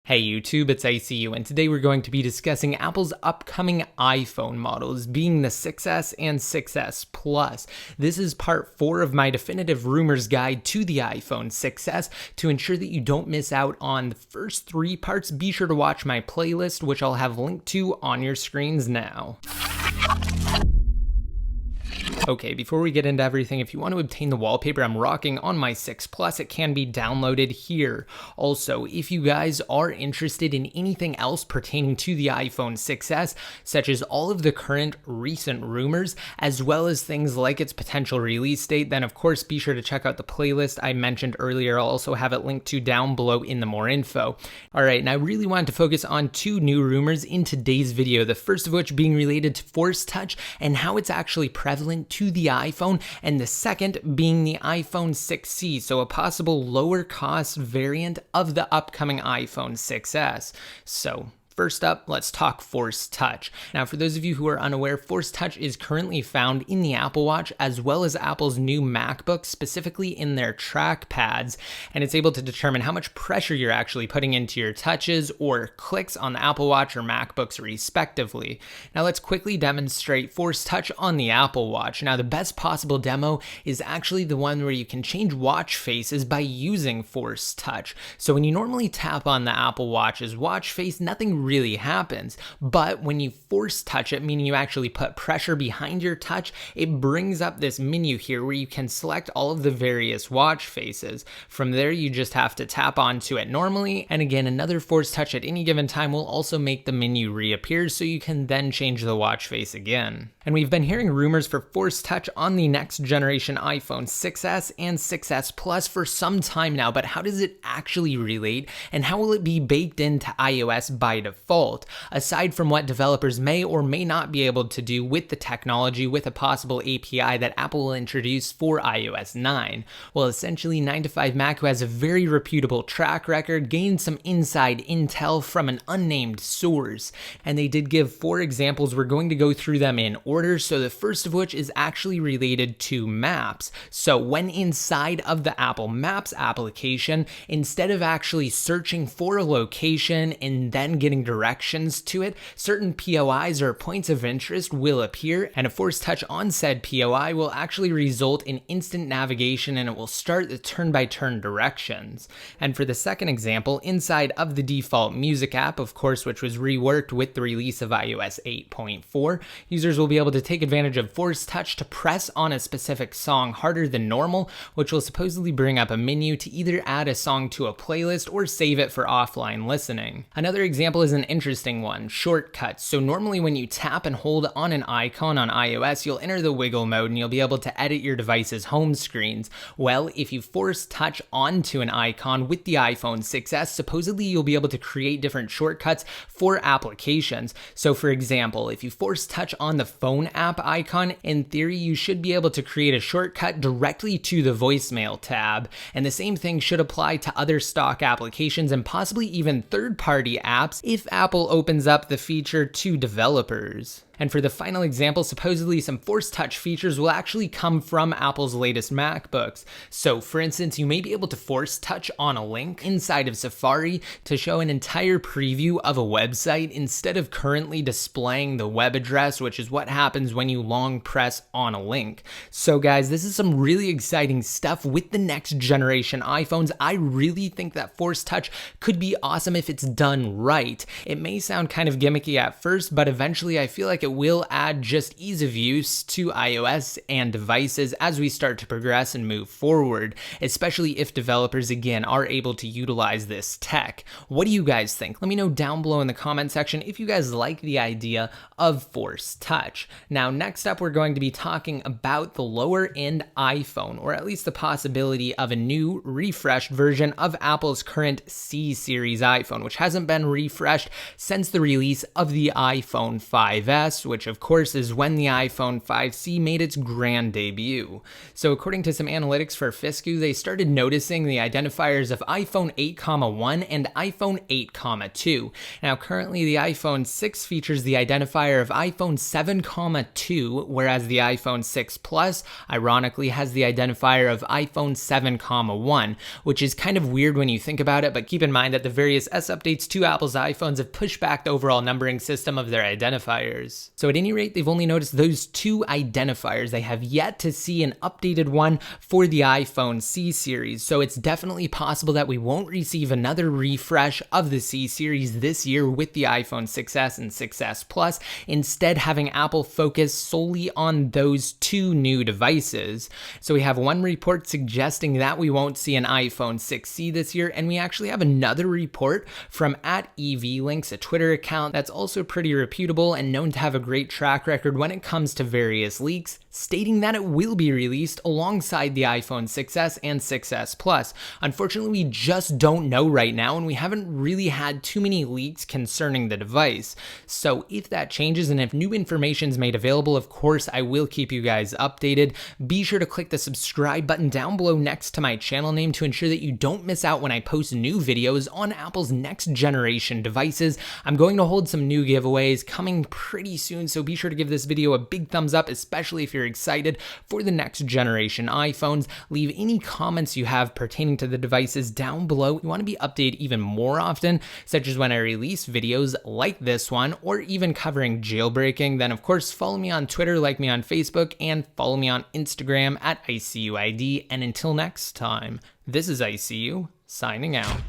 Hey YouTube, it's ICU, and today we're going to be discussing Apple's upcoming iPhone models, being the 6S and 6S Plus. This is part 4 of my definitive rumors guide to the iPhone 6S. To ensure that you don't miss out on the first 3 parts, be sure to watch my playlist, which I'll have linked to on your screens now. Okay, before we get into everything, if you want to obtain the wallpaper I'm rocking on my 6 Plus, it can be downloaded here. Also, if you guys are interested in anything else pertaining to the iPhone 6S, such as all of the current recent rumors, as well as things like its potential release date, then of course be sure to check out the playlist I mentioned earlier. I'll also have it linked to down below in the more info. Alright, and I really wanted to focus on 2 new rumors in today's video, the first of which being related to Force Touch and how it's actually prevalent to the iPhone, and the second being the iPhone 6C, so a possible lower cost variant of the upcoming iPhone 6S. So first up, let's talk Force Touch. Now, for those of you who are unaware, Force Touch is currently found in the Apple Watch as well as Apple's new MacBook, specifically in their trackpads, and it's able to determine how much pressure you're actually putting into your touches or clicks on the Apple Watch or MacBooks respectively. Now, let's quickly demonstrate Force Touch on the Apple Watch. Now, the best possible demo is actually the one where you can change watch faces by using Force Touch. So when you normally tap on the Apple Watch's watch face, nothing really happens, but when you force touch it, meaning you actually put pressure behind your touch, it brings up this menu here where you can select all of the various watch faces. From there, you just have to tap onto it normally, and again, another force touch at any given time will also make the menu reappear, so you can then change the watch face again. And we've been hearing rumors for Force Touch on the next generation iPhone 6S and 6S Plus for some time now, but how does it actually relate, and how will it be baked into iOS by default, aside from what developers may or may not be able to do with the technology with a possible API that Apple will introduce for iOS 9? Well, essentially 9to5Mac, who has a very reputable track record, gained some inside intel from an unnamed source, and they did give 4 examples. We're going to go through them in order, so the first of which is actually related to maps. So when inside of the Apple Maps application, instead of actually searching for a location and then getting directions to it, certain POIs or points of interest will appear, and a Force Touch on said POI will actually result in instant navigation, and it will start the turn-by-turn directions. And for the second example, inside of the default music app, of course, which was reworked with the release of iOS 8.4, users will be able to take advantage of Force Touch to press on a specific song harder than normal, which will supposedly bring up a menu to either add a song to a playlist or save it for offline listening. Another example is an interesting one, shortcuts. So normally when you tap and hold on an icon on iOS, you'll enter the wiggle mode and you'll be able to edit your device's home screens. Well, if you force touch onto an icon with the iPhone 6S, supposedly you'll be able to create different shortcuts for applications. So for example, if you force touch on the phone app icon, in theory you should be able to create a shortcut directly to the voicemail tab. And the same thing should apply to other stock applications and possibly even third-party apps if Apple opens up the feature to developers. And for the final example, supposedly some Force Touch features will actually come from Apple's latest MacBooks. So for instance, you may be able to Force Touch on a link inside of Safari to show an entire preview of a website instead of currently displaying the web address, which is what happens when you long press on a link. So guys, this is some really exciting stuff with the next generation iPhones. I really think that Force Touch could be awesome if it's done right. It may sound kind of gimmicky at first, but eventually I feel like it will add just ease of use to iOS and devices as we start to progress and move forward, especially if developers again are able to utilize this tech. What do you guys think? Let me know down below in the comment section if you guys like the idea of Force Touch. Now, next up, we're going to be talking about the lower end iPhone, or at least the possibility of a new refreshed version of Apple's current C series iPhone, which hasn't been refreshed since the release of the iPhone 5S, 6S, which of course is when the iPhone 5C made its grand debut. So according to some analytics for Fisku, they started noticing the identifiers of iPhone 8,1 and iPhone 8,2. Now currently the iPhone 6 features the identifier of iPhone 7,2, whereas the iPhone 6 Plus ironically has the identifier of iPhone 7,1, which is kind of weird when you think about it, but keep in mind that the various S updates to Apple's iPhones have pushed back the overall numbering system of their identifiers. So at any rate, they've only noticed those two identifiers. They have yet to see an updated one for the iPhone C series. So it's definitely possible that we won't receive another refresh of the C series this year with the iPhone 6S and 6S Plus, instead having Apple focus solely on those two new devices. So we have one report suggesting that we won't see an iPhone 6C this year, and we actually have another report from @EVLinks, a Twitter account that's also pretty reputable and known to have a great track record when it comes to various leaks, stating that it will be released alongside the iPhone 6S and 6S Plus. Unfortunately, we just don't know right now, and we haven't really had too many leaks concerning the device. So if that changes and if new information is made available, of course, I will keep you guys updated. Be sure to click the subscribe button down below next to my channel name to ensure that you don't miss out when I post new videos on Apple's next generation devices. I'm going to hold some new giveaways coming pretty soon, so be sure to give this video a big thumbs up, especially if you're excited for the next generation iPhones. Leave any comments you have pertaining to the devices down below. If you want to be updated even more often, such as when I release videos like this one, or even covering jailbreaking, then of course follow me on Twitter, like me on Facebook, and follow me on Instagram @ICUID. And until next time, this is ICU signing out.